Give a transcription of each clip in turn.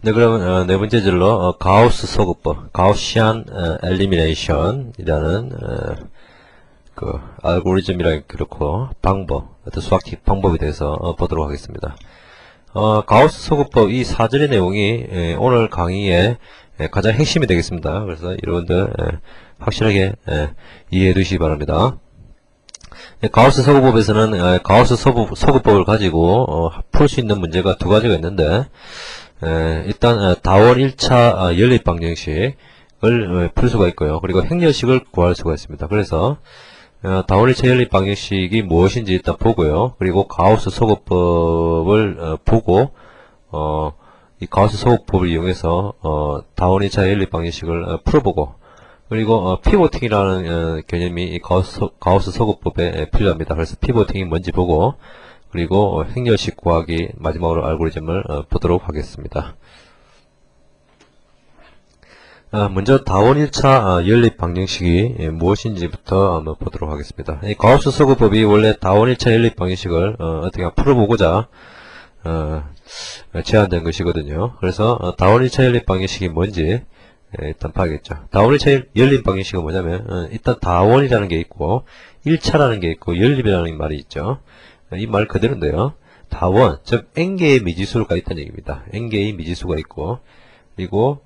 네, 그러면 네 번째 질로 가우스 소급법, 가우시안 엘리미네이션이라는 그 알고리즘이라 그렇고 방법, 어떤 수학적 방법에 대해서 보도록 하겠습니다. 가우스 소급법 이 사전의 내용이 오늘 강의의 가장 핵심이 되겠습니다. 그래서 여러분들 확실하게 이해해 두시기 바랍니다. 가우스 소급법에서는 가우스 소급법을 가지고 풀 수 있는 문제가 두 가지가 있는데, 일단 다원 1차 연립 방정식을 풀 수가 있고요. 그리고 행렬식을 구할 수가 있습니다. 그래서 다원 1차 연립 방정식이 무엇인지 일단 보고요. 그리고 가우스 소급법을 보고 이 가우스 소급법을 이용해서 다원 1차 연립 방정식을 풀어보고, 그리고 피보팅이라는 개념이 이 가우스 소급법에 필요합니다. 그래서 피보팅이 뭔지 보고, 그리고 행렬식 구하기 마지막으로 알고리즘을 보도록 하겠습니다. 먼저 다원 1차 연립 방정식이 무엇인지부터 한번 보도록 하겠습니다. 이 가우스 소급법이 원래 다원 1차 연립 방정식을 어떻게 풀어보고자 제안된 것이거든요. 그래서 다원 1차 연립 방정식이 뭔지 일단 봐야겠죠. 다원 1차 연립 방정식은 뭐냐면 일단 다원이라는 게 있고 1차라는 게 있고 연립이라는 말이 있죠. 이 말 그대로인데요. 다원, 즉 n개의 미지수가 있다는 얘기입니다. n개의 미지수가 있고, 그리고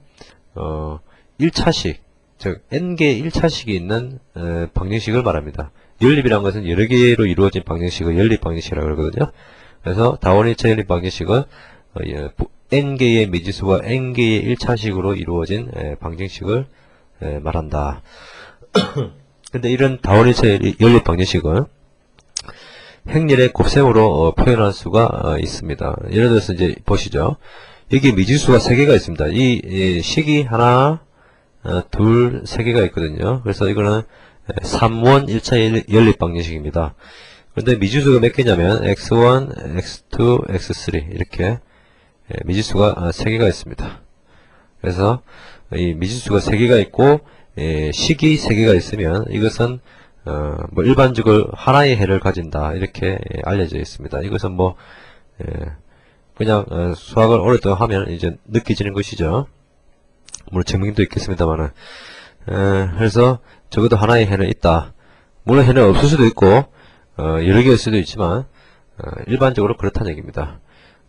1차식, 즉 n개의 1차식이 있는 방정식을 말합니다. 연립이라는 것은 여러 개로 이루어진 방정식을 연립 방정식이라고 그러거든요. 그래서 다원 1차 연립 방정식은 n개의 미지수가 n개의 1차식으로 이루어진 방정식을 말한다. 근데 이런 다원 1차 연립 방정식은 행렬의 곱셈으로 표현할 수가 있습니다. 예를 들어서 이제 보시죠. 여기 미지수가 3개가 있습니다. 이 식이 하나, 둘, 3개가 있거든요. 그래서 이거는 3원 1차 연립 방정식입니다. 그런데 미지수가 몇 개냐면 x1, x2, x3 이렇게 미지수가 3개가 있습니다. 그래서 이 미지수가 3개가 있고 식이 3개가 있으면 이것은 뭐 일반적으로 하나의 해를 가진다 이렇게 알려져 있습니다. 이것은 뭐 그냥 수학을 오랫동안 하면 이제 느껴지는 것이죠. 물론 증명도 있겠습니다만은 그래서 적어도 하나의 해는 있다. 물론 해는 없을 수도 있고 여러 개일 수도 있지만 일반적으로 그렇다는 얘기입니다.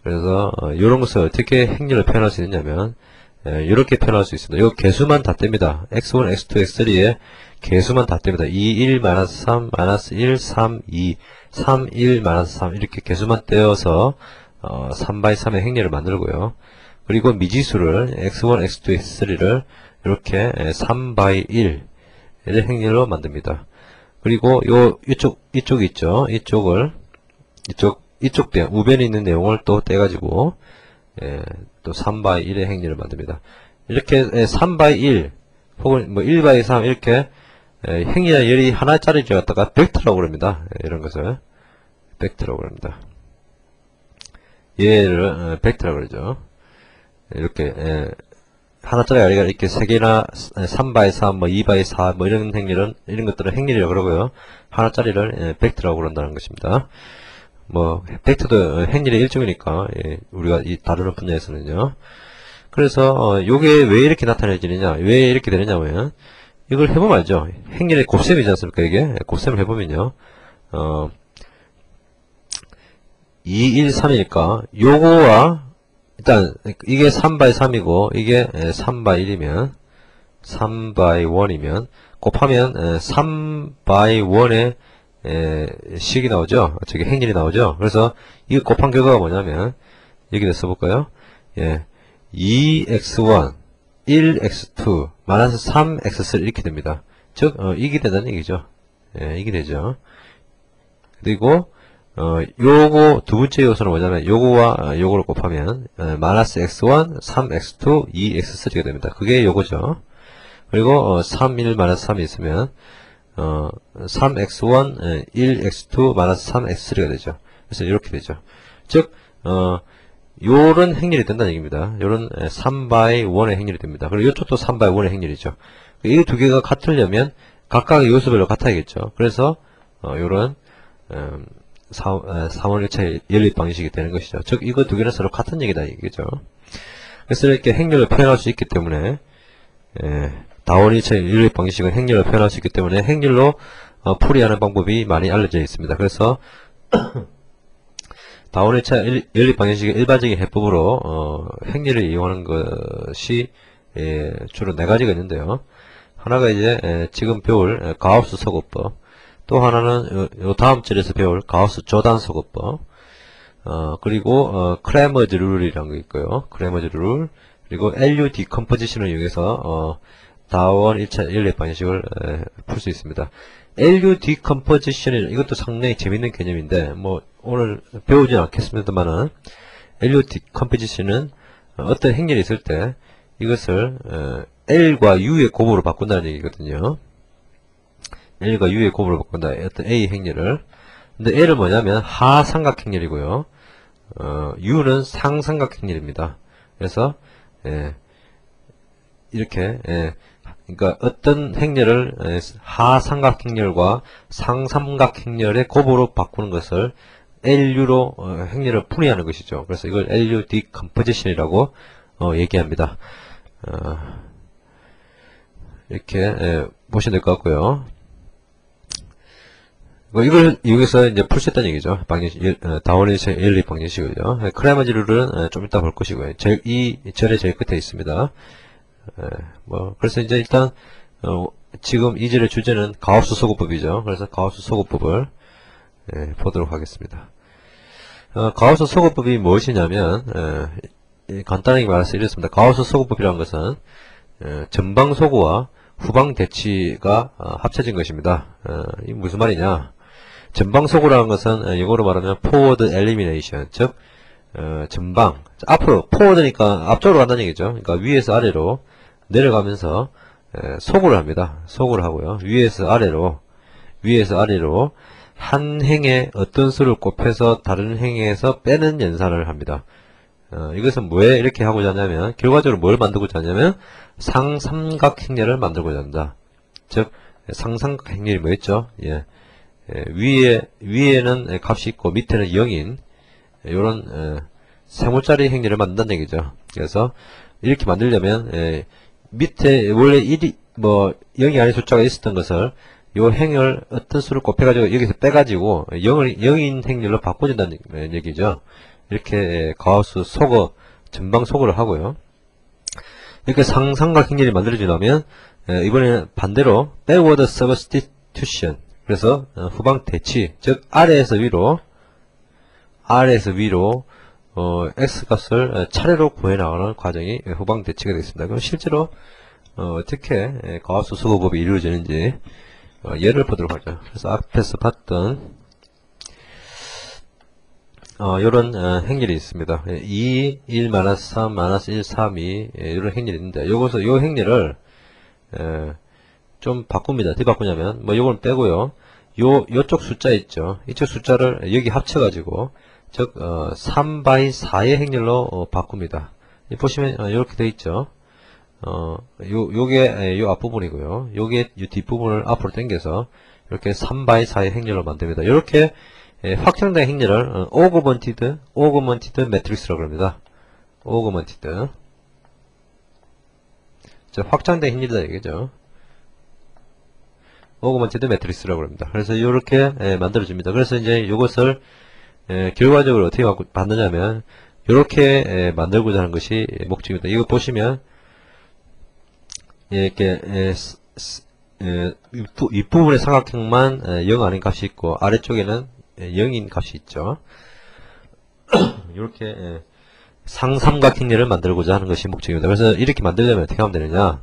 그래서 이런 것을 어떻게 행렬을 표현할 수 있느냐면 이렇게 표현할 수 있습니다. 이거 개수만 다 뗍니다. x1, x2, x3의 개수만 다 뗍니다. 2, 1, 3, 1, 3, 2, 3, 1, 3 이렇게 개수만 떼어서 3x3의 행렬을 만들고요. 그리고 미지수를 x1, x2, x3를 이렇게 3x1의 행렬로 만듭니다. 그리고 이쪽 있죠. 이쪽 배 우변에 있는 내용을 또 떼가지고 또 3x1의 행렬을 만듭니다. 이렇게 3x1 혹은 뭐 1x3 이렇게 행렬의 열이 하나짜리를 갖다가 벡터라고 그럽니다. 이런 것을 벡터라고 그럽니다. 얘를 벡터라고 그러죠. 이렇게 하나짜리 열이가 이렇게 3개나 3x3 뭐 2x4 뭐 이런 행렬은 이런 것들은 행렬이라고 그러고요. 하나짜리를 벡터라고 그런다는 것입니다. 뭐 벡터도 행렬의 일종이니까 우리가 이 다루는 분야에서는요. 그래서 요게 왜 이렇게 나타내지느냐, 왜 이렇게 되느냐면 이걸 해보면 알죠. 행렬의 곱셈이지 않습니까? 이게 곱셈을 해보면요. 2, 1, 3이니까 요거와 일단 이게 3x3이고 이게 3x1이면 3x1이면 곱하면 3x1의 식이 나오죠. 저기 행렬이 나오죠. 그래서 이거 곱한 결과가 뭐냐면 여기다 써볼까요? 2x1 1x2 마이너스 3x3 이렇게 됩니다. 즉 이게 된다는 얘기죠. 이게 되죠. 그리고 요거 두 번째 요소는 뭐냐면 요거와 요거를 곱하면 마이너스 x1 3x2 2x3가 됩니다. 그게 요거죠. 그리고 3 1 마이너스 3이 있으면 3x1 1x2 마이너스 3x3가 되죠. 그래서 이렇게 되죠. 즉 요런 행렬이 된다는 얘기입니다. 요런 3x1의 행렬이 됩니다. 그리고 이쪽도 3x1의 행렬이죠. 이 두 개가 같으려면 각각의 요소별로 같아야겠죠. 그래서 요런 3월 1차 연립 방식이 되는 것이죠. 즉 이거 두 개는 서로 같은 얘기다 이거죠. 그래서 이렇게 행렬을 표현할 수 있기 때문에 다원 1차 연립 방식은 행렬을 표현할 수 있기 때문에 행렬로 풀이하는 방법이 많이 알려져 있습니다. 그래서 다원 1차 연립 방식의 일반적인 해법으로 행렬을 이용하는 것이 주로 4가지가 있는데요. 하나가 이제 지금 배울 가우스 소거법, 또 하나는 요 다음 절에서 배울 가우스 조단 소거법, 그리고 크레머즈 룰이라는 거 있고요. 크레머즈 룰, 그리고 LU 디컴포지션을 이용해서 다원 1차 연립 방식을 풀 수 있습니다. LU 디컴포지션, 이것도 상당히 재밌는 개념인데 뭐 오늘 배우진 않겠습니다만은, LU 디컴포지션은 어떤 행렬이 있을 때 이것을 L과 U의 곱으로 바꾼다는 얘기거든요. L과 U의 곱으로 바꾼다. 어떤 A 행렬을. 근데 L은 뭐냐면 하삼각 행렬이고요. U는 상삼각 행렬입니다. 그래서 이렇게 그러니까 어떤 행렬을 하삼각 행렬과 상삼각 행렬의 곱으로 바꾸는 것을 LU로 행렬을 풀이하는 것이죠. 그래서 이걸 LU 디컴포지션이라고 얘기합니다. 이렇게 보시면 될 것 같고요. 이걸 이용해서 이제 풀 수 있다는 얘기죠. 다원 1차 연립 방정식이죠. 크레머즈 룰은 좀 이따 볼 것이고요. 이 절의 제일 끝에 있습니다. 그래서 이제 일단 지금 이 절의 주제는 가우스 소거법이죠. 그래서 가우스 소거법을 보도록 하겠습니다. 가우스 소거법이 무엇이냐면 간단하게 말해서 이렇습니다. 가우스 소거법이라는 것은 전방 소거와 후방 대치가 합쳐진 것입니다. 이 무슨 말이냐? 전방 소거라는 것은 영어로 말하면 forward elimination, 즉 전방, 앞으로, forward니까 앞쪽으로 간다는 얘기죠. 그러니까 위에서 아래로 내려가면서 소거를 합니다. 소거를 하고요. 위에서 아래로 한 행에 어떤 수를 곱해서 다른 행에서 빼는 연산을 합니다. 이것은 왜 이렇게 하고자 하냐면, 결과적으로 뭘 만들고자 하냐면 상삼각 행렬을 만들고자 한다. 즉 상삼각 행렬이 뭐였죠? 위에는 값이 있고 밑에는 0인 요런 세모짜리 행렬을 만든다는 얘기죠. 그래서 이렇게 만들려면 밑에 원래 1이 0이 아닌 숫자가 있었던 것을 요 행을 어떤 수를 곱해가지고 여기서 빼가지고 0인 행렬로 바꿔준다는 얘기죠. 이렇게 가우스 소거, 전방 소거를 하고요. 이렇게 상삼각 행렬이 만들어지려면 이번에는 반대로 backward substitution, 그래서 후방 대치, 즉 아래에서 위로 x값을 차례로 구해나가는 과정이 후방 대치가 되겠습니다. 그럼 실제로 어떻게 가우스 소거법이 이루어지는지 예를 보도록 하죠. 그래서 앞에서 봤던 요런 행렬이 있습니다. 2, 1, 3, 1, 3, 2 이런 행렬이 있는데, 요 행렬을 좀 바꿉니다. 어떻게 바꾸냐면 요걸 빼고요. 요쪽 숫자 있죠. 이쪽 숫자를 여기 합쳐가지고, 즉 3/4의 행렬로 바꿉니다. 보시면 이렇게 돼 있죠. 요게 요 앞부분이고요. 요게 요 뒷부분을 앞으로 당겨서 이렇게 3/4의 행렬로 만듭니다. 이렇게 확장된 행렬을 오그먼티드 매트릭스라고 합니다. 오그먼티드, 확장된 행렬이다 얘기죠. 오그먼티드 매트릭스라고 합니다. 그래서 이렇게 만들어집니다. 그래서 이제 이것을 결과적으로 어떻게 만드냐면 이렇게 만들고자 하는 것이 목적입니다. 이거 보시면 이렇게 윗부분의 삼각형만 0 아닌 값이 있고 아래쪽에는 0인 값이 있죠. 이렇게 상삼각 행렬을 만들고자 하는 것이 목적입니다. 그래서 이렇게 만들려면 어떻게 하면 되느냐?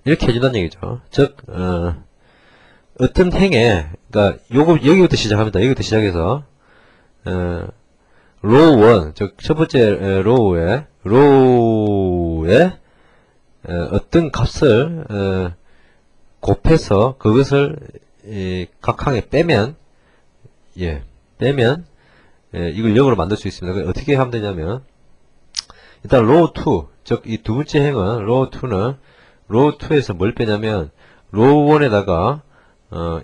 이렇게 해준다는 얘기죠. 즉 어떤 행에, 그러니까 여기부터 시작합니다. 여기부터 시작해서 로우 1, 즉 첫 번째 로우에 어떤 값을 곱해서 그것을 각 항에 빼면 이걸 0으로 만들 수 있습니다. 어떻게 하면 되냐면, 일단 로우 2, 즉 이 두 번째 행은 로우 2에서 뭘 빼냐면 로우 1에다가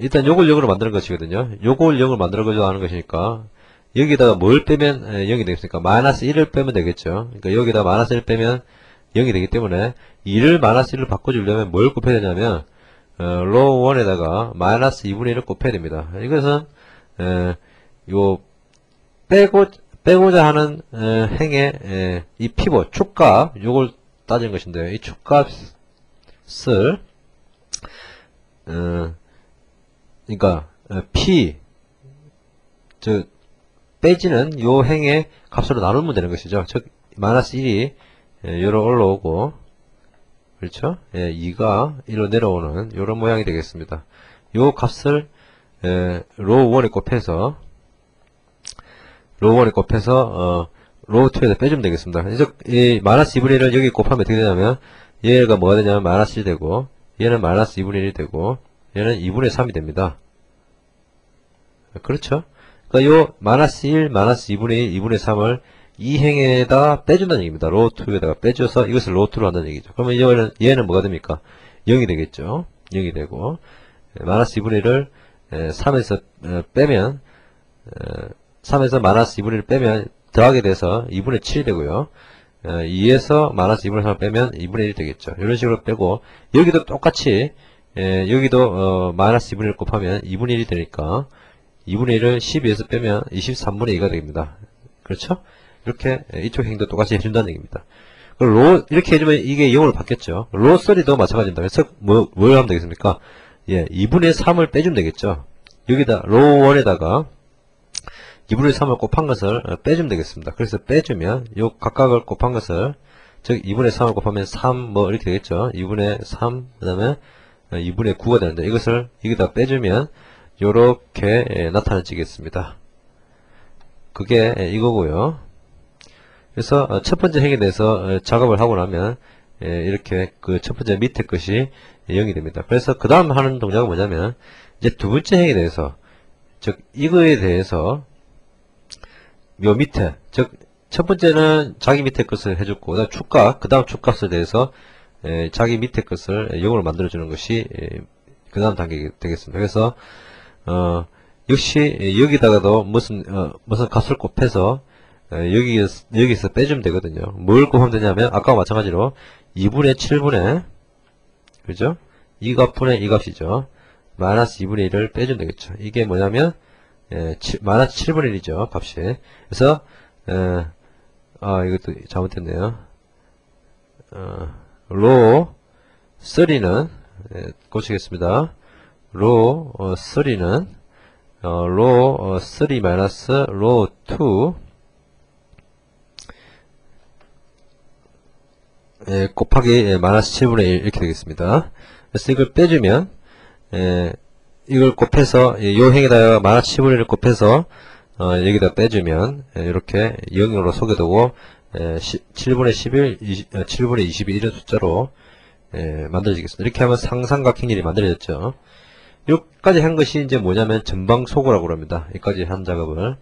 일단 요걸 0으로 만드는 것이거든요. 요걸 0으로 만들어가지고 하는 것이니까 여기다가 뭘 빼면 0이 되겠습니까? 마이너스 1을 빼면 되겠죠. 그러니까 여기다 마이너스 1을 빼면 0이 되기 때문에 2를 마이너스 1로 바꿔주려면 뭘 곱해야 되냐면 로우 1에다가 마이너스 2분의 1을 곱해야 됩니다. 이것은 요 빼고자 하는 행의 이 피봇 축값 요걸 따지는 것인데요. 이 축값을 그러니까 P 빼지는 요 행의 값으로 나누면 되는 것이죠. 즉 마이너스 1이 요로 올라오고 그렇죠? 2가 1로 내려오는 요런 모양이 되겠습니다. 요 값을 로우 1에 곱해서 로우 1에 곱해서 로우 2에다 빼주면 되겠습니다. 그래서 이 마이너스 2분의 1을 여기 곱하면 어떻게 되냐면 얘가 뭐가 되냐면 마이너스 1이 되고 얘는 마이너스 2분의 1이 되고 얘는 2분의 3이 됩니다. 그렇죠? 그러니까 요 마이너스 1, 마이너스 2분의 1, 2분의 3을 이 행에다 빼준다는 얘기입니다. 로우 2에다가 빼줘서 이것을 로우 2로 한다는 얘기죠. 그러면 얘는 뭐가 됩니까? 0이 되겠죠. 0이 되고 마이너스 2분의 1을 3에서 빼면 3에서 마이너스 2분의 1을 빼면 더하게 돼서 2분의 7이 되고요. 2에서 마이너스 2분의 3을 빼면 2분의 1이 되겠죠. 이런 식으로 빼고 여기도 똑같이 여기도 마이너스 2분의 1 곱하면 2분의 1이 되니까 2분의 1을 12에서 빼면 23분의 2가 됩니다. 그렇죠? 이렇게 이쪽 행도 똑같이 해준다는 얘기입니다. 이렇게 해주면 이게 0으로 바뀌었죠. 로 3도 마찬가지입니다. 그래서 뭘 하면 되겠습니까? 2분의 3을 빼주면 되겠죠. 여기다 로 1에다가 2분의 3을 곱한 것을 빼주면 되겠습니다. 그래서 빼주면 요 각각을 곱한 것을 즉 2분의 3을 곱하면 3 뭐 이렇게 되겠죠. 2분의 3 그 다음에 2분의 9가 되는데 이것을 여기다 빼주면 요렇게 나타나지겠습니다. 그게 이거고요. 그래서 첫 번째 행에 대해서 작업을 하고 나면 이렇게 그 첫 번째 밑에 것이 0이 됩니다. 그래서 그 다음 하는 동작은 뭐냐면 이제 두 번째 행에 대해서 즉 이거에 대해서 요 밑에 즉 첫 번째는 자기 밑에 것을 해줬고 그다음 축값 그 다음 축값에 대해서 자기 밑에 것을 0으로 만들어주는 것이 그 다음 단계가 되겠습니다. 그래서 역시 여기다가도 무슨 값을 곱해서 여기서 빼주면 되거든요. 뭘 곱하면 되냐면 아까와 마찬가지로 2분의 7분의 그죠? 이 값분의 이 값이죠. 마이너스 2분의 1을 빼주면 되겠죠. 이게 뭐냐면 마이너스 7분의 1이죠. 값이. 그래서 이것도 잘못됐네요. 로 3는 고치겠습니다. 로 3는 로 3 마이너스 로 2 곱하기 마이너스 7분의 1 이렇게 되겠습니다. 그래서 이걸 빼주면 이걸 곱해서 요 행에다가 마이너스 7분의 1을 곱해서 여기다 빼주면 이렇게 0으로 소개되고 7분의 11, 7분의 22 이런 숫자로 만들어지겠습니다. 이렇게 하면 상삼각형일이 만들어졌죠. 여기까지 한 것이 이제 뭐냐면 전방소구라고 합니다. 여기까지 한 작업을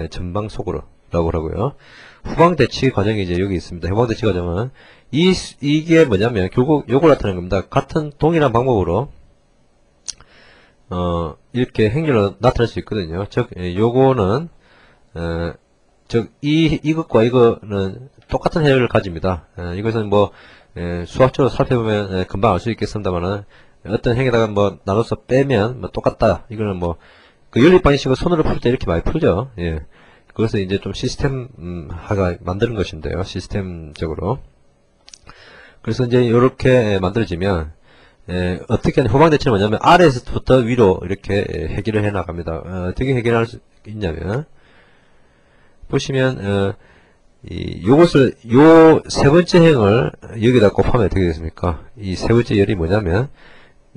전방소구라고 하고요. 후방대치 과정이 이제 여기 있습니다. 후방대치 과정은 이게 뭐냐면 결국 요걸 나타내는 겁니다. 같은 동일한 방법으로 이렇게 행렬로 나타낼 수 있거든요. 즉 요거는 즉 이것과 이거는 똑같은 해석을 가집니다. 이것은 뭐 수학적으로 살펴보면 금방 알 수 있겠습니다만은 어떤 행에다가 뭐 나눠서 빼면 뭐 똑같다. 이거는 뭐 그 연립 방식을 손으로 풀 때 이렇게 많이 풀죠. 예. 그것을 이제 좀 시스템화가 만드는 것인데요. 시스템적으로. 그래서 이제 이렇게 만들어지면 어떻게 하냐, 후방대치는 뭐냐면 아래에서부터 위로 이렇게 해결을 해 나갑니다. 어떻게 해결할 수 있냐면 보시면 요것을 요 세 번째 행을 여기다 곱하면 어떻게 되겠습니까? 이 세 번째 열이 뭐냐면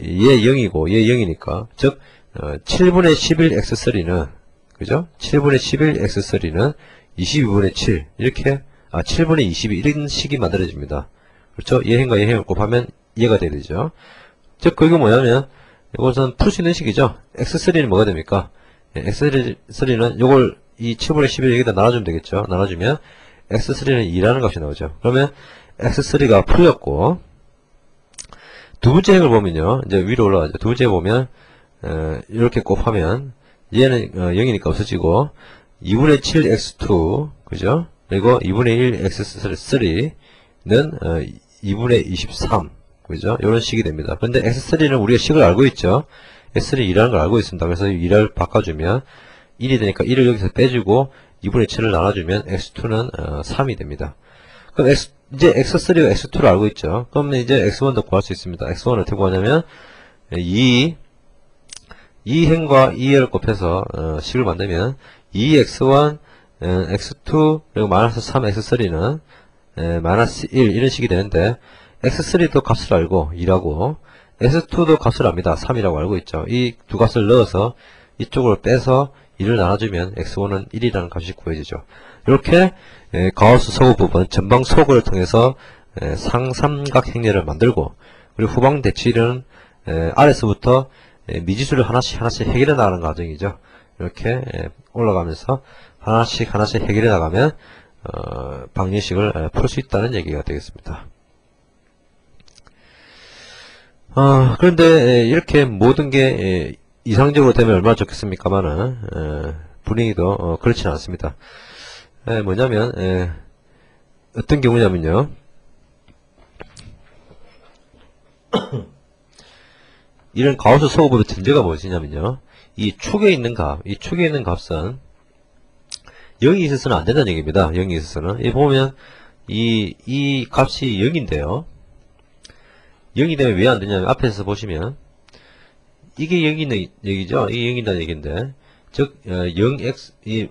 얘 0이고 얘 0이니까 즉 7분의 11 x3는 그죠? 7분의 11 x3는 22분의 7 이렇게 7분의 22 이런 식이 만들어집니다. 그렇죠? 얘 행과 얘 행을 곱하면 얘가 돼야 되죠. 즉 그게 뭐냐면 이것은 풀 수 있는 식이죠. x3는 뭐가 됩니까? x3는 요걸 이 7분의 11 여기다 나눠주면 되겠죠. 나눠주면 x3는 2라는 값이 나오죠. 그러면 x3가 풀렸고 두 번째 행을 보면요. 이제 위로 올라가죠. 두 번째 보면 이렇게 곱하면 얘는 0이니까 없어지고 2분의 7 x2, 그죠? 그리고 2분의 1 x3는 2분의 23, 그죠? 이런 식이 됩니다. 근데 x3는 우리가 식을 알고 있죠? x3 2라는 걸 알고 있습니다. 그래서 2를 바꿔주면 1이 되니까 1을 여기서 빼주고 2분의 7을 나눠주면 x2는 3이 됩니다. 그럼 이제 x3와 x2를 알고 있죠? 그러면 이제 x1도 구할 수 있습니다. x1을 어떻게 구하냐면 2행과 2를 곱해서 식을 만들면 2x1 x2 그리고 마이너스 3 x3는 마이너스 1 이런 식이 되는데 x3도 값을 알고 2라고 x2도 값을 압니다. 3이라고 알고 있죠. 이 두 값을 넣어서 이쪽으로 빼서 2를 나눠주면 x1은 1이라는 값이 구해지죠. 이렇게 가우스 소그 부분 전방 소그를 통해서 상삼각 행렬을 만들고 그리고 후방 대치는 아래서부터 미지수를 하나씩 해결해 나가는 과정이죠. 이렇게 올라가면서 하나씩 해결해 나가면 방정식을 풀 수 있다는 얘기가 되겠습니다. 그런데 이렇게 모든 게 이상적으로 되면 얼마나 좋겠습니까만은 분위기도 그렇지는 않습니다. 뭐냐면 어떤 경우냐면요. 이런 가우스 소그법의 전제가 무엇이냐면요. 이 축에 있는 값은 0이 있어서는 안 된다는 얘기입니다. 0이 있어서는. 이 보면 이 값이 0인데요. 0이 되면 왜 안 되냐면 앞에서 보시면 이게 0이 있는 얘기죠. 이게 0이 있다는 얘기인데 즉 0x 이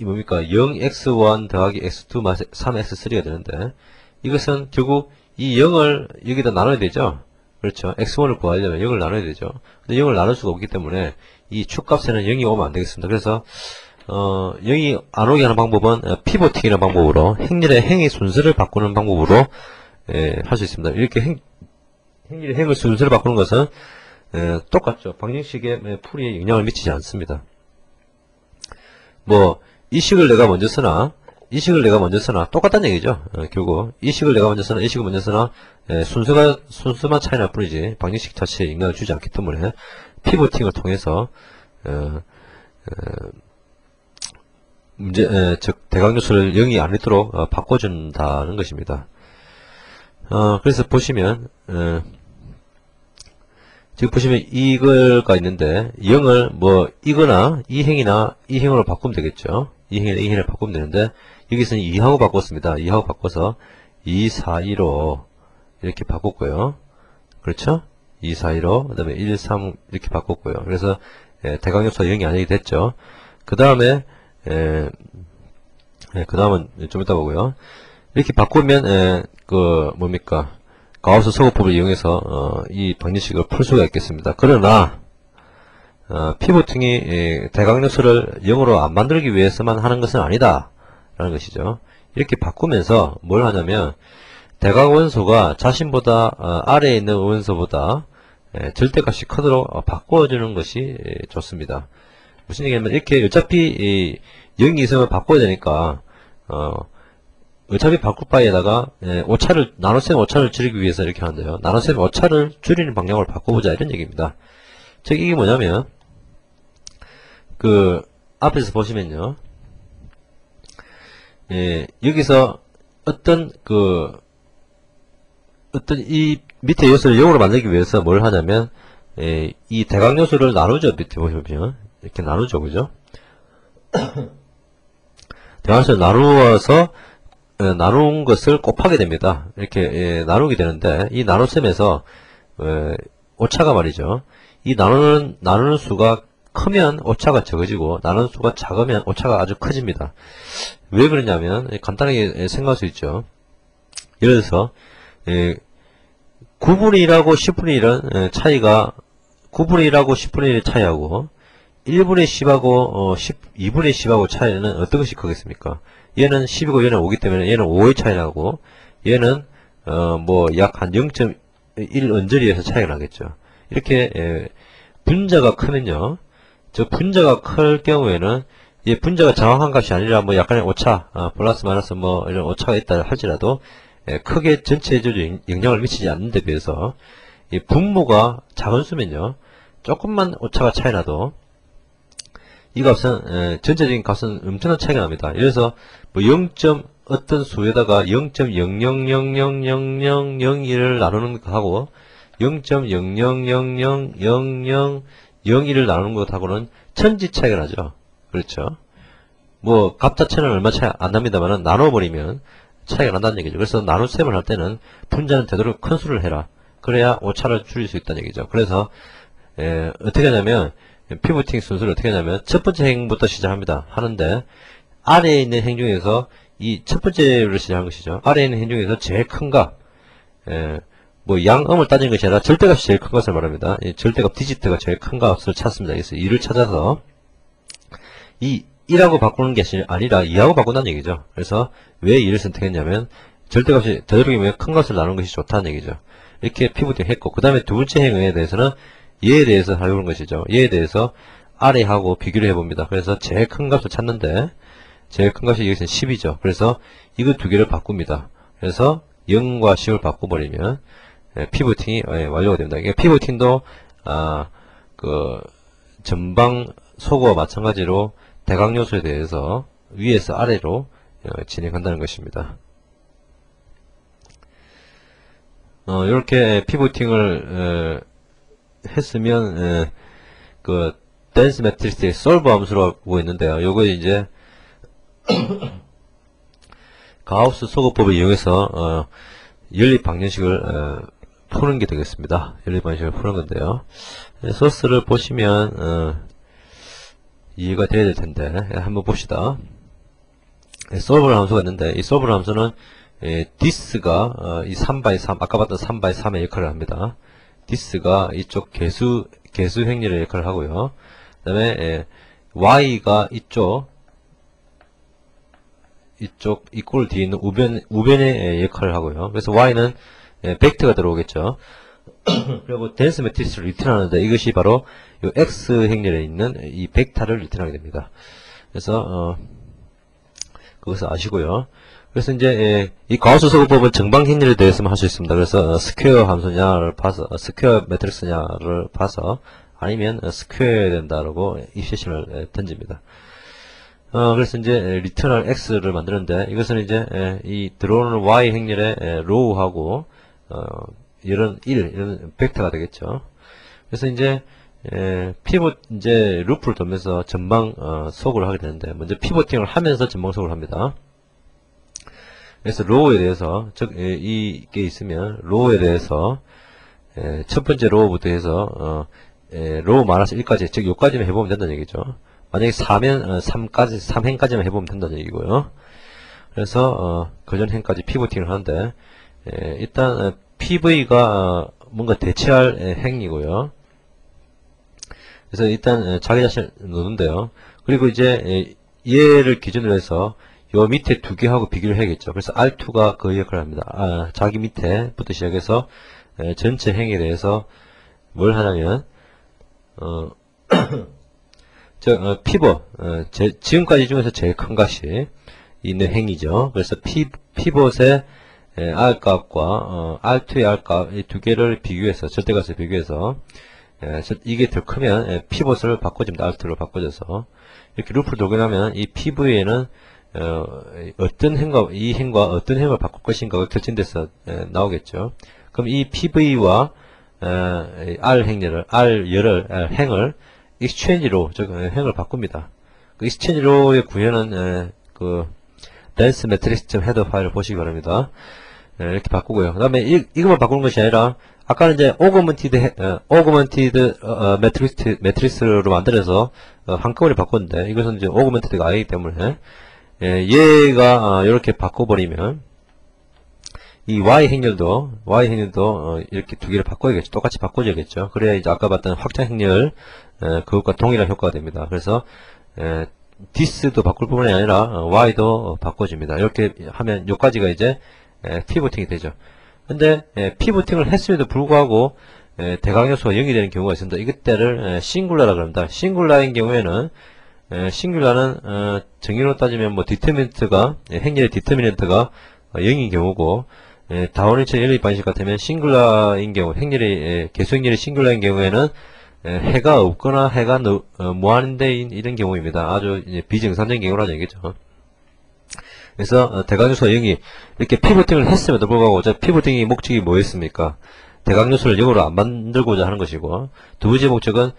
뭡니까? 0x1 더하기 x2 3x3가 되는데 이것은 결국 이 0을 여기다 나눠야 되죠. 그렇죠. x1을 구하려면 0을 나눠야 되죠. 근데 0을 나눌 수가 없기 때문에 이 축값에는 0이 오면 안 되겠습니다. 그래서 0이 안 오게 하는 방법은 피보팅이라는 방법으로 행렬의 행의 순서를 바꾸는 방법으로 할 수 있습니다. 이렇게 행렬의 행의 순서를 바꾸는 것은 똑같죠. 방정식의 풀이에 영향을 미치지 않습니다. 뭐 이 식을 내가 먼저 쓰나 이 식을 내가 먼저 쓰나 똑같다는 얘기죠. 결국 이 식을 내가 먼저 쓰나 이 식을 먼저 쓰나 순서만 차이 날 뿐이지 방정식 자체에 영향을 주지 않기 때문에 피보팅을 통해서 즉 대각요소를 0이 아니도록 바꿔준다는 것입니다. 그래서 보시면 지금 보시면 이걸가 있는데 0을 뭐 이거나 이 행이나 이 행으로 바꾸면 되겠죠. 이 행이나 이 행을 바꾸면 되는데 여기서는 2하고 바꿨습니다. 2하고 바꿔서 2, 4, 2로 이렇게 바꿨고요. 그렇죠? 2, 4, 2로 그 다음에 1, 3 이렇게 바꿨고요. 그래서 대각요소가 0이 아니게 됐죠. 그 다음에 그 다음은 좀 이따 보고요. 이렇게 바꾸면 뭡니까? 가우스 소그법을 이용해서 이 방정식을 풀 수가 있겠습니다. 그러나 피보팅이 대각요소를 0으로 안 만들기 위해서만 하는 것은 아니다 라는 것이죠. 이렇게 바꾸면서 뭘 하냐면 대각원소가 자신보다 아래에 있는 원소보다 절대값이 크도록 바꿔주는 것이 좋습니다. 무슨 얘기냐면 이렇게 어차피 0이 있으면 바꿔야 되니까 어차피 바꿀 바에다가 오차를 나눗셈 오차를 줄이기 위해서 이렇게 하는데요. 나눗셈 오차를 줄이는 방향으로 바꿔보자 이런 얘기입니다. 즉 이게 뭐냐면 그 앞에서 보시면요. 여기서 어떤 이 밑에 요소를 0으로 만들기 위해서 뭘 하냐면 이 대각요소를 나누죠. 밑에 보시면 이렇게 나누죠. 그죠? 대각요소를 나누어서 나눈 것을 곱하게 됩니다. 이렇게 나누게 되는데 이 나눗셈에서 오차가 말이죠. 이 나누는 수가 크면 오차가 적어지고 나누는 수가 작으면 오차가 아주 커집니다. 왜 그러냐면 간단하게 생각할 수 있죠. 예를 들어서 9분의 1하고 10분의 1은 차이가 9분의 1하고 10분의 1의 차이하고 1분의 10하고 2분의 10하고 차이는 어떤 것이 크겠습니까? 얘는 10이고 얘는 5기 때문에 얘는 5의 차이 나고 얘는 뭐 약 한 0.1 언저리에서 차이가 나겠죠. 이렇게 분자가 크면요. 저 분자가 클 경우에는 이 분자가 정확한 값이 아니라 뭐 약간의 오차, 플러스 마이너스 뭐 이런 오차가 있다 할지라도 크게 전체적으로 영향을 미치지 않는 데 비해서 이 분모가 작은 수면요. 조금만 오차가 차이 나도 이 값은 전체적인 값은 엄청난 차이가 납니다. 그래서 뭐 0. 어떤 수에다가 0.0000001을 나누는 것하고 0.00000001을 나누는 것하고는 천지 차이가 나죠. 그렇죠. 뭐 값 자체는 얼마 차이 안 납니다만 나눠버리면 차이가 난다는 얘기죠. 그래서 나눗셈을 할 때는 분자는 되도록 큰 수를 해라. 그래야 오차를 줄일 수 있다는 얘기죠. 그래서 어떻게 하냐면 피보팅 순서를 어떻게 하냐면 첫 번째 행부터 시작합니다. 하는데 아래에 있는 행 중에서 이 첫 번째로 시작한 것이죠. 아래에 있는 행 중에서 제일 큰 값, 뭐 양음을 따지는 것이 아니라 절대값이 제일 큰 것을 말합니다. 이 절대값 디지트가 제일 큰 값을 찾습니다. 그래서 2를 찾아서 이 1하고 바꾸는 게 아니라 2하고 바꾼다는 얘기죠. 그래서 왜 2를 선택했냐면 절대값이 되도록이면 큰 것을 나누는 것이 좋다는 얘기죠. 이렇게 피부팅 했고 그 다음에 두 번째 행에 대해서는 얘에 대해서 해보는 것이죠. 얘에 대해서 아래하고 비교를 해봅니다. 그래서 제일 큰 값을 찾는데 제일 큰 값이 여기서는 10이죠. 그래서 이거 두 개를 바꿉니다. 그래서 0과 10을 바꿔버리면 피보팅이 완료가 됩니다. 이게 피보팅도 그 전방 소거와 마찬가지로 대각 요소에 대해서 위에서 아래로 진행한다는 것입니다. 이렇게 피보팅을 했으면 그 댄스 매트릭스의 솔브 함수라고 있는데요. 요거 이제 가우스 소거법을 이용해서 연립 방정식을 푸는 게 되겠습니다. 연립 방정식을 푸는 건데요. 소스를 보시면 이해가 돼야 될 텐데 한번 봅시다. 솔브 함수가 있는데 이 솔브 함수는 디스가 이 3x3 아까 봤던 3x3의 역할을 합니다. 디스가 이쪽 개수 행렬의 역할을 하고요. 그 다음에 y가 이쪽 이꼴 뒤에 있는 우변의 역할을 하고요. 그래서 y는 벡터가 들어오겠죠. 그리고 댄스 매트리스를 리턴하는데 이것이 바로 이 x 행렬에 있는 이 벡터를 리턴하게 됩니다. 그래서 그것을 아시고요. 그래서 이제 이 가우스 소거법은 정방 행렬에 대해서만 할 수 있습니다. 그래서 스퀘어 함수냐를 봐서 스퀘어 매트릭스냐를 봐서 아니면 스퀘어해야 된다라고 입시신을 던집니다. 그래서 이제 리턴할 x를 만드는데 이것은 이제 이 들어오는 y 행렬의 로우하고 이런 벡터가 되겠죠. 그래서 이제 피봇 이제 루프를 돌면서 전방 소거를 하게 되는데 먼저 피보팅을 하면서 전방 소거를 합니다. 그래서 로우에 대해서 즉 이게 있으면 로우에 대해서 첫 번째 로우부터 해서 로우 마이너스 1까지 즉 요까지만 해보면 된다는 얘기죠. 만약에 4면 3행까지만 해보면 된다는 얘기고요. 그래서 그 전 행까지 피보팅을 하는데 일단 PV가 뭔가 대체할 행이고요. 그래서 일단 자기 자신을 넣는데요. 그리고 이제 얘를 기준으로 해서 요 밑에 두 개하고 비교를 해야겠죠. 그래서 R2가 그 역할을 합니다. 자기 밑에부터 시작해서 전체 행에 대해서 뭘 하냐면 피벗 지금까지 중에서 제일 큰 값이 있는 행이죠. 그래서 피벗의 R값과 R2의 R값 이 두 개를 비교해서 절대값을 비교해서 이게 더 크면 피벗을 바꿔줍니다. R2로 바꿔줘서 이렇게 루프를 돌고 나면 이 PV에는 어떤 행과 이 행과 어떤 행을 바꿀 것인가가 결정돼서 나오겠죠. 그럼 이 PV와 R 행을 exchange로 즉 행을 바꿉니다. 그 exchange로의 구현은 그 dance matrix 헤더 파일을 보시기 바랍니다. 이렇게 바꾸고요. 그 다음에 이것만 바꾸는 것이 아니라 아까는 이제 augmented matrix로 만들어서 한꺼번에 바꿨는데 이것은 이제 augmented가 아니기 때문에 얘가 이렇게 바꿔버리면 이 y 행렬도 이렇게 두 개를 바꿔야겠죠. 똑같이 바꿔줘야겠죠. 그래야 이제 아까 봤던 확장 행렬 그것과 동일한 효과가 됩니다. 그래서 this도 바꿀 뿐만이 아니라 y도 바꿔줍니다. 이렇게 하면 요까지가 이제 피보팅이 되죠. 근데 피보팅을 했음에도 불구하고 대각 요소가 0이 되는 경우가 있습니다. 이것들을 싱글라라고 합니다. 싱글라인 경우에는 싱글라는 정의로 따지면 뭐 디터미넌트가 행렬의 디터미넌트가 0인 경우고 다원일체 연립 방식 같으면 싱글라인 경우 행렬의 개수 행렬이 싱글라인 경우에는 해가 없거나 해가 무한대인 이런 경우입니다. 아주 이제 비정상적인 경우라는 얘기죠. 그래서 대각요소 0이 이렇게 피보팅을 했음에도 불구하고 저 피보팅이 목적이 뭐였습니까? 대각요소를 0으로 안 만들고자 하는 것이고, 두 번째 목적은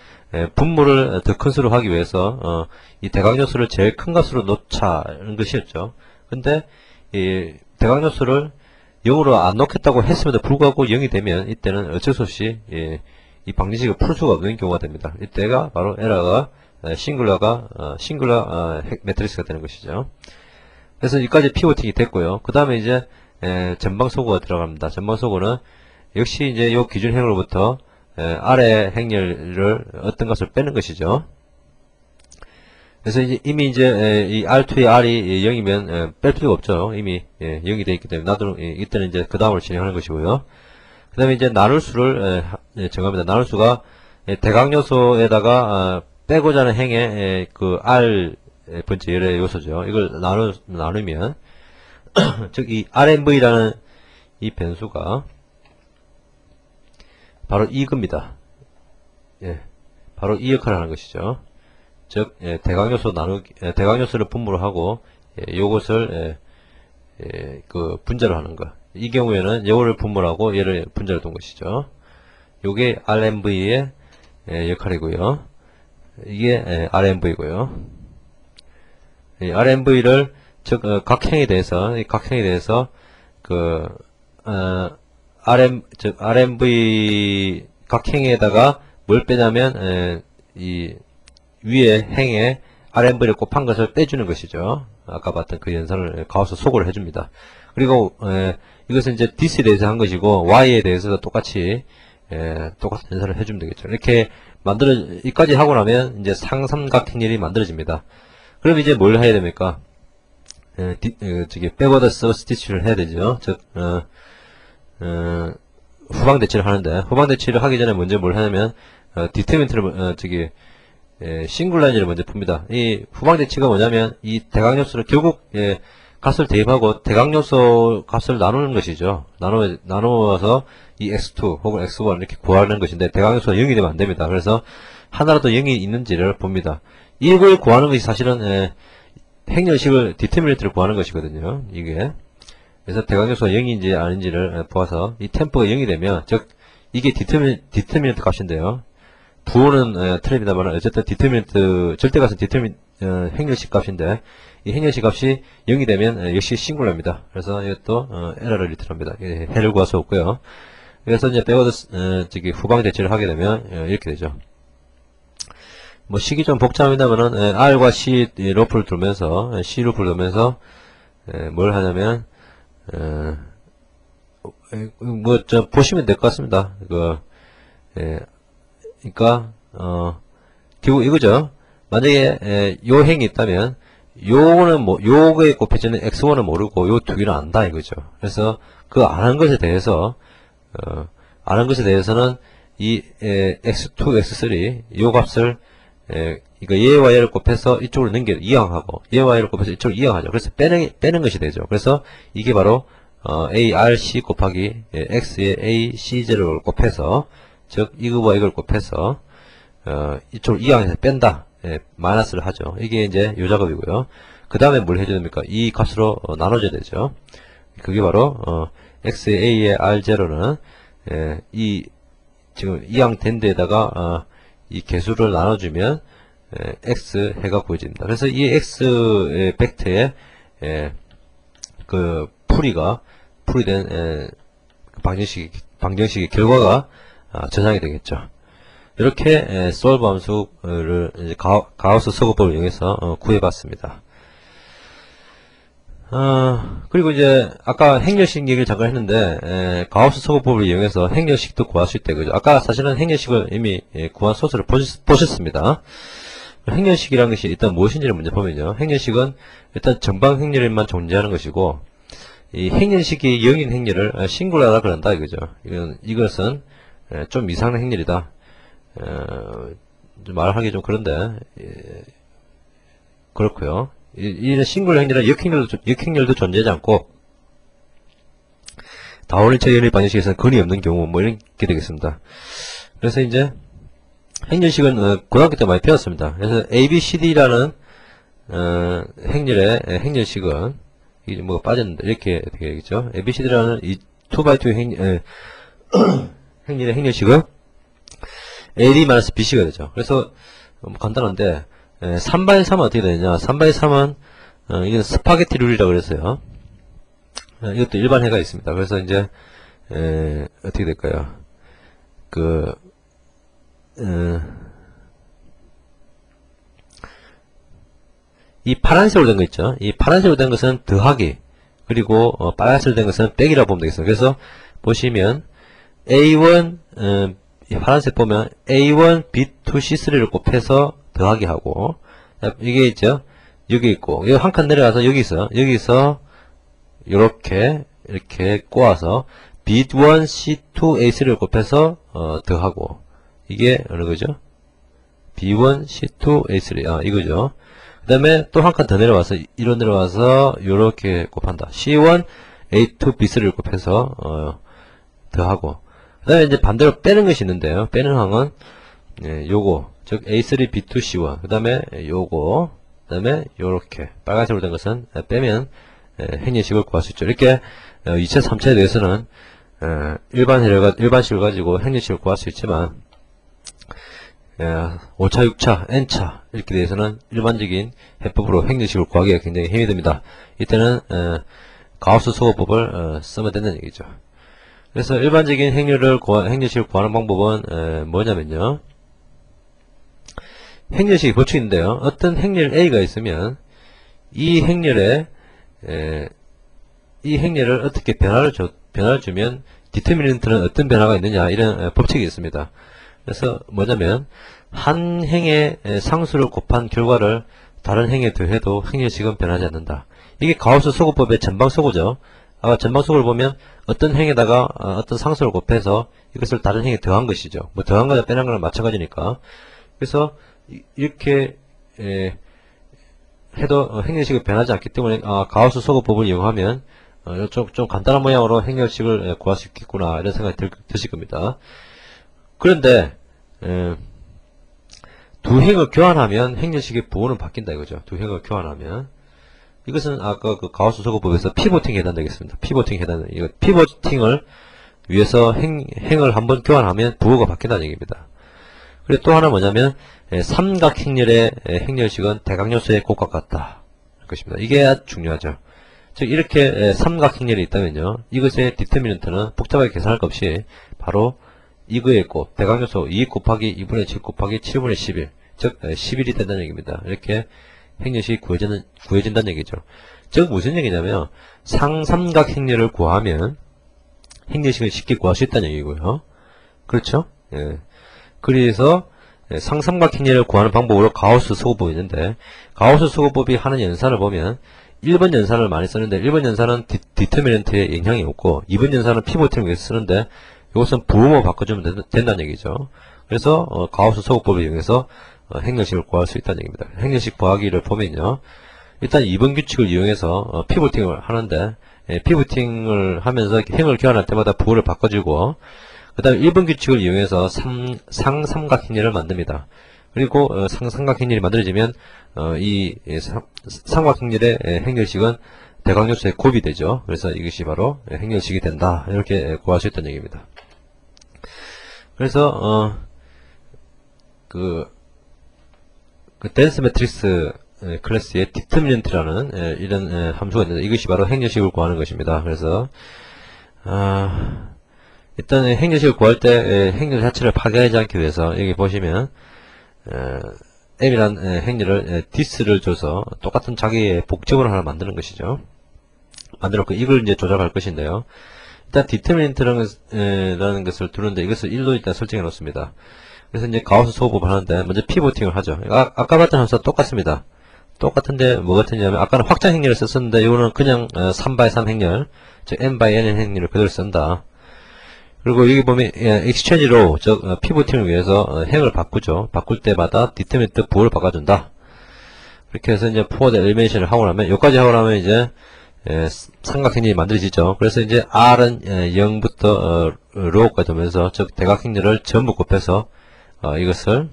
분모를 더 큰 수로 하기 위해서 이 대각요소를 제일 큰 값으로 놓자는 것이었죠. 근데 이 대각요소를 0으로 안 놓겠다고 했음에도 불구하고 0이 되면 이때는 어쩔 수 없이 이 방정식을 풀 수가 없는 경우가 됩니다. 이때가 바로 에러가 싱글러 매트리스가 되는 것이죠. 그래서 여기까지 피보팅이 됐고요. 그 다음에 이제 전방소거가 들어갑니다. 전방소거는 역시 이제 요 기준행으로부터 아래 행렬을 어떤 것을 빼는 것이죠. 그래서 이제 이미 이제 이 R2의 R이 0이면 뺄 필요가 없죠. 이미 0이 되어 있기 때문에 나도 이때는 이제 그 다음을 진행하는 것이고요. 그 다음에 이제 나눌 수를 정합니다. 나눌 수가 대각요소에다가 빼고자 하는 행의 그 R 번째 열의 요소죠. 이걸 나누면 즉 이 RMV라는 이 변수가 바로 이겁니다. 바로 이 역할을 하는 것이죠. 즉 대각요소를 분모를 하고 요것을 그 분자를 하는 것. 이 경우에는 요거를 분모를 하고 얘를 분자를 둔 것이죠. 요게 RMV의 역할이고요. 이게 RMV고요. 이 RMV를 즉 각행에 대해서 그 RMV 각행에다가 뭘 빼냐면 이 위에 행에 RMV를 곱한 것을 빼주는 것이죠. 아까 봤던 그 연산을 가우스 소거를 해줍니다. 그리고 이것은 이제 this에 대해서 한 것이고 y에 대해서도 똑같이 똑같은 연산을 해주면 되겠죠. 이렇게 이까지 하고 나면 이제 상삼각행렬이 만들어집니다. 그럼 이제 뭘 해야 됩니까? 저기 백워드 서브스티튜트를 해야 되죠. 즉 후방 대치를 하는데, 후방 대치를 하기 전에 먼저 뭘 하냐면 디터민트를 싱글라인을 먼저 풉니다. 이 후방 대치가 뭐냐면 이 대각요소를 결국 값을 대입하고 대각요소 값을 나누는 것이죠. 나누어서 이 x2 혹은 x1 이렇게 구하는 것인데, 대각요소가 0이 되면 안 됩니다. 그래서 하나라도 0이 있는지를 봅니다. 이걸 구하는 것이 사실은 행렬식을 디터미넌트를 구하는 것이거든요. 이게. 그래서 대각요소가 0인지 아닌지를 보아서 이 템포가 0이 되면, 즉 이게 디터미넌트 값인데요. 부호는 틀립니다만 어쨌든 디터미넌트 절대값은 행렬식 값인데, 이 행렬식 값이 0이 되면 역시 싱글러입니다. 그래서 이것도 에러를 리턴합니다. 해를 구할 수 없고요. 그래서 이제 백워드 후방 대치를 하게 되면 이렇게 되죠. 뭐 식이 좀 복잡합니다만은 R과 C 루프를 두면서 C 루프를 두면서 뭘 하냐면 뭐 저 보시면 될 것 같습니다. 그러니까 결국 이거죠. 만약에 요 행이 있다면 요거는 뭐 요거에 곱해지는 x1은 모르고 요 두 개는 안다 이거죠. 그래서 그 아는 것에 대해서는 이 x2, x3 요 값을 이거 얘와 얘를 곱해서 이쪽으로 이항하고 얘와 얘를 곱해서 이쪽으로 이항하죠. 그래서 빼는 것이 되죠. 그래서 이게 바로 ARC 곱하기 X의 AC0를 곱해서, 즉 이거와 이걸 곱해서 이쪽으로 이항해서 뺀다. 마이너스를 하죠. 이게 이제 요 작업이고요. 그 다음에 뭘 해줘야 됩니까? 이 값으로 나눠줘야 되죠. 그게 바로 X의 A의 R0는 이 지금 이항된 데에다가 이 개수를 나눠주면 X 해가 구해집니다. 그래서 이 X의 벡터의 그 풀이된 방정식의 결과가 저장이 되겠죠. 이렇게 솔브 함수를 이제 가우스 서거법을 이용해서 구해봤습니다. 그리고 이제 아까 행렬식 얘기를 잠깐 했는데 가우스 서거법을 이용해서 행렬식도 구할 수 있다 그죠. 아까 사실은 행렬식을 이미 구한 소스를 보셨습니다. 행렬식이라는 것이 일단 무엇인지를 먼저 보면요. 행렬식은 일단 전방 행렬만 존재하는 것이고, 이 행렬식이 0인 행렬을 싱글러라 그런다 이거죠. 이것은 좀 이상한 행렬이다. 말하기 좀 그런데 그렇고요. 이런 싱글 행렬은 역행렬도 존재하지 않고, 다원일체 연립 방정식에서는 근이 없는 경우 뭐 이렇게 되겠습니다. 그래서 이제 행렬식은 고등학교 때 많이 배웠습니다. 그래서 ABCD라는 행렬식은 이게 뭐 빠졌는데 이렇게 되겠죠. ABCD라는 이 2x2 행렬의 행렬식은 AD-BC가 되죠. 그래서 뭐 간단한데 3x3은 어떻게 되느냐. 3x3은 이건 스파게티 룰이라고 그랬어요. 이것도 일반 해가 있습니다. 그래서 이제 어떻게 될까요? 이 파란색으로 된 거 있죠. 이 파란색으로 된 것은 더하기, 그리고 빨간색으로 된 것은 빼기라고 보면 되겠습니다. 그래서 보시면 A1 파란색 보면 A1 B2 C3를 곱해서 더하기 하고, 이게 있죠. 여기 있고 여기 한 칸 내려가서 여기서 이렇게 꼬아서 B1 C2 A3를 곱해서 더하고, 이게 어느 거죠? B1 C2 A3 이거죠. 그 다음에 또 한 칸 더 내려와서 이로 내려와서 요렇게 곱한다. C1 A2 B3를 곱해서 더하고, 그 다음에 이제 반대로 빼는 것이 있는데요. 빼는 항은 요거, 즉 A3 B2 C1, 그 다음에 요거, 그 다음에 요렇게 빨간색으로 된 것은 빼면 행렬식을 구할 수 있죠. 이렇게 2차 3차에 대해서는 일반식을 가지고 행렬식을 구할 수 있지만 5차, 6차, N차 이렇게 대해서는 일반적인 해법으로 행렬식을 구하기가 굉장히 힘이 듭니다. 이때는 가우스 소거법을 쓰면 된다는 얘기죠. 그래서 일반적인 행렬식을 구하는 방법은 뭐냐면요. 행렬식이 보충인데요. 어떤 행렬 A가 있으면 이 행렬을 어떻게 변화를 주면 디터미넌트는 어떤 변화가 있느냐, 이런 법칙이 있습니다. 그래서 뭐냐면 한 행의 상수를 곱한 결과를 다른 행에 더해도 행렬식은 변하지 않는다. 이게 가우스 소거법의 전방소거죠. 아까 전방소거를 보면 어떤 행에다가 어떤 상수를 곱해서 이것을 다른 행에 더한 것이죠. 뭐 더한 거나 빼는 거랑 마찬가지니까. 그래서 이렇게 해도 행렬식이 변하지 않기 때문에 가우스 소거법을 이용하면 좀 간단한 모양으로 행렬식을 구할 수 있겠구나, 이런 생각이 드실 겁니다. 그런데 두 행을 교환하면 행렬식의 부호는 바뀐다 이거죠. 두 행을 교환하면 이것은 아까 그 가우스 소거법에서 피보팅에 해당되겠습니다. 피보팅 이거 피보팅을 위해서 행을 한번 교환하면 부호가 바뀐다는 얘기입니다. 그리고 또 하나 뭐냐면 삼각행렬의 행렬식은 대각요소의 곱과 같다 것입니다. 이게 아주 중요하죠. 즉 이렇게 삼각행렬이 있다면요, 이것의 디터미넌트는 복잡하게 계산할 것 없이 바로 이거에 있고 대각요소 2 곱하기 2분의 7 곱하기 7분의 11, 즉 11이 된다는 얘기입니다. 이렇게 행렬식이 구해진다는 얘기죠. 즉 무슨 얘기냐면 상삼각행렬을 구하면 행렬식을 쉽게 구할 수 있다는 얘기고요. 그렇죠? 그래서 상삼각행렬을 구하는 방법으로 가우스 소거법이 있는데, 가우스 소거법이 하는 연산을 보면 1번 연산을 많이 쓰는데 1번 연산은 디터미넌트에 영향이 없고 2번 연산은 피보팅을 위해서 쓰는데 이것은 부호만 바꿔주면 된다는 얘기죠. 그래서 가우스 소거법을 이용해서 행렬식을 구할 수 있다는 얘기입니다. 행렬식 구하기를 보면요, 일단 2번 규칙을 이용해서 피보팅을 하는데 피보팅을 하면서 행을 교환할 때마다 부호를 바꿔주고, 그 다음에 1번 규칙을 이용해서 상삼각행렬을 만듭니다. 그리고 상삼각행렬이 만들어지면 이 삼각행렬의 행렬식은 대각요소의 곱이 되죠. 그래서 이것이 바로 행렬식이 된다, 이렇게 구할 수 있다는 얘기입니다. 그래서 그 댄스 매트릭스 클래스의 디터미넌트라는 이런 함수가 있는데 이것이 바로 행렬식을 구하는 것입니다. 그래서 일단 행렬식을 구할 때 행렬 자체를 파괴하지 않기 위해서 여기 보시면 M이란 행렬을 디스를 줘서 똑같은 자기의 복제본을 하나 만드는 것이죠. 만들었고 이걸 이제 조작할 것인데요. 일단 디터미넌트라는 것을 두는데 이것을 1로 일단 설정해 놓습니다. 그래서 이제 가우스 소거법을 하는데 먼저 피보팅을 하죠. 아까 봤던 함수와 똑같습니다. 똑같은데 뭐 같으냐면 아까는 확장 행렬을 썼었는데 이거는 그냥 3x3 행렬, 즉 n×n 행렬을 그대로 쓴다. 그리고 여기 보면 exchange row, 즉 피보팅을 위해서 행을 바꾸죠. 바꿀 때마다 디터미넌트 부호를 바꿔준다. 그렇게 해서 이제 forward elimination을 하고 나면, 여기까지 하고 나면 이제 삼각행렬이 만들어지죠. 그래서 이제 R은 0부터 row까지 오면서, 즉 대각행렬을 전부 곱해서 이것을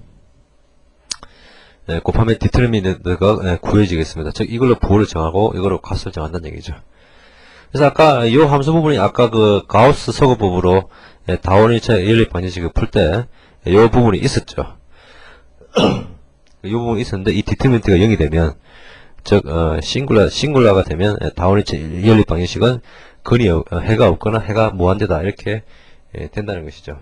곱하면 디터미넌트가 구해지겠습니다. 즉 이걸로 부호를 정하고 이걸로 값을 정한다는 얘기죠. 그래서 아까 이 함수 부분이 아까 그 가우스 서거법으로 다원 1차 연립 방정식을 풀 때 이 부분이 있었죠. 이 부분이 있었는데 이 디터미넌트가 0이 되면 즉 싱글러가 되면 다원 1차 연립 방정식은 근이 해가 없거나 해가 무한대다 이렇게 된다는 것이죠.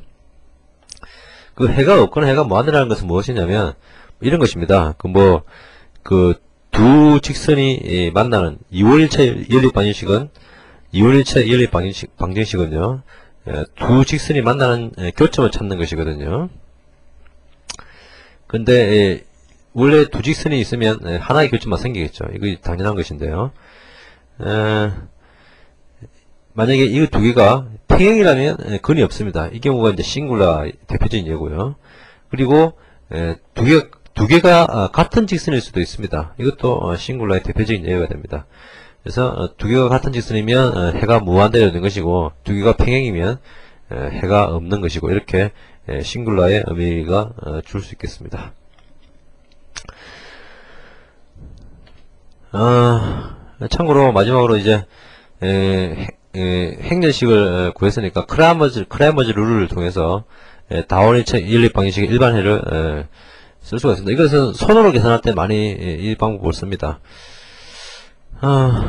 그 해가 없거나 해가 무한대라는 것은 무엇이냐면 이런 것입니다. 두 직선이 만나는 2월 1차 연립 방정식은 2월 1차 연립 방정식은요. 두 직선이 만나는 교점을 찾는 것이거든요. 근데 원래 두 직선이 있으면 하나의 교점만 생기겠죠. 이거 당연한 것인데요. 만약에 이 두 개가 평행이라면 근이 없습니다. 이 경우가 이제 싱글러 대표적인 예고요. 그리고 두 개가 같은 직선일 수도 있습니다. 이것도 싱글러의 대표적인 예가 됩니다. 그래서 두 개가 같은 직선이면 해가 무한대로 되는 것이고 두 개가 평행이면 해가 없는 것이고 이렇게 싱글러의 의미가 줄 수 있겠습니다. 참고로 마지막으로 이제 행렬식을 구했으니까 크레머즈 룰을 통해서 다원 1차 연립 방정식의 일반해를 쓸 수가 있습니다. 이것은 손으로 계산할 때 많이 이 방법을 씁니다.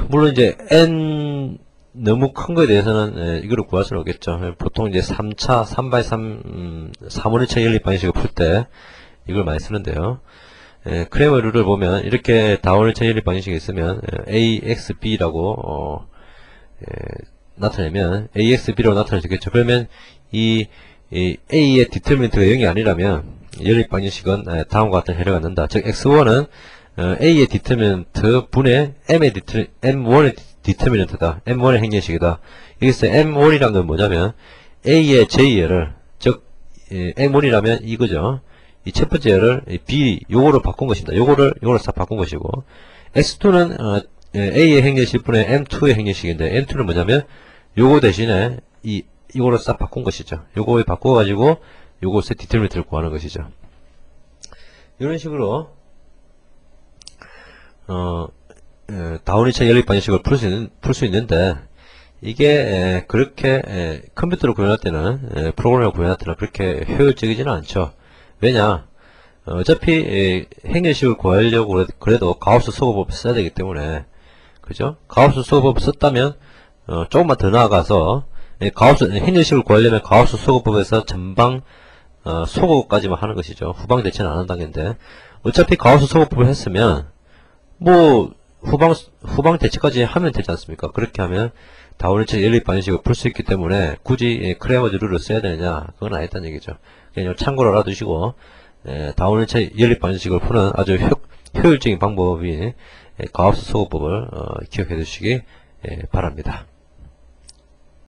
물론 이제 n 너무 큰 거에 대해서는 이거를 구할 수는 없겠죠. 보통 이제 3차 3x3 3원 1차 연립 방정식을 풀 때 이걸 많이 쓰는데요. 크레머 룰을 보면 이렇게 다원 1차 연립 방정식이 있으면 AXB라고 나타내면 AXB로 나타낼 수 있겠죠. 그러면 이 A의 디터미넌트가 0이 아니라면 연립 방정식은 다음과 같은 해를 갖는다. 즉 X1은 A의 디터미넌트 분의 M1의 디터미넌트다. M1의 행렬식이다. 여기서 M1이란 건 뭐냐면 A의 J를 즉 M1이라면 이거죠. 이 첫 번째 열을 B 요거로 바꾼 것입니다. 요거를 싹 바꾼 것이고 X2는 A의 행렬식 분의 M2의 행렬식인데 M2는 뭐냐면 요거 대신에 이거로 싹 바꾼 것이죠. 요거에 바꿔가지고 요것의 디터미넌트를 구하는 것이죠. 이런 식으로 다원 2차 연립 방정식을 풀 수 있는데 이게 그렇게 컴퓨터로 구현할 때는 프로그램을 구현할 때는 그렇게 효율적이지는 않죠. 왜냐 어차피 행렬식을 구하려고 그래도 가우스 서거법을 써야 되기 때문에 그죠? 가우스 서거법을 썼다면 조금만 더 나아가서 행렬식을 구하려면 가우스 서거법에서 전방 소거까지만 하는 것이죠. 후방 대체는 안 한다는 건데 어차피 가우스 서거법을 했으면 뭐 후방 대체까지 하면 되지 않습니까? 그렇게 하면 다원 1차 연립 방정식을 풀 수 있기 때문에 굳이 크레머즈 룰을 써야 되느냐 그건 아니다는 얘기죠. 그냥 참고로 알아두시고 다원 1차 연립 방정식을 푸는 아주 효율적인 방법이 가우스 서거법을 기억해 두시기 바랍니다.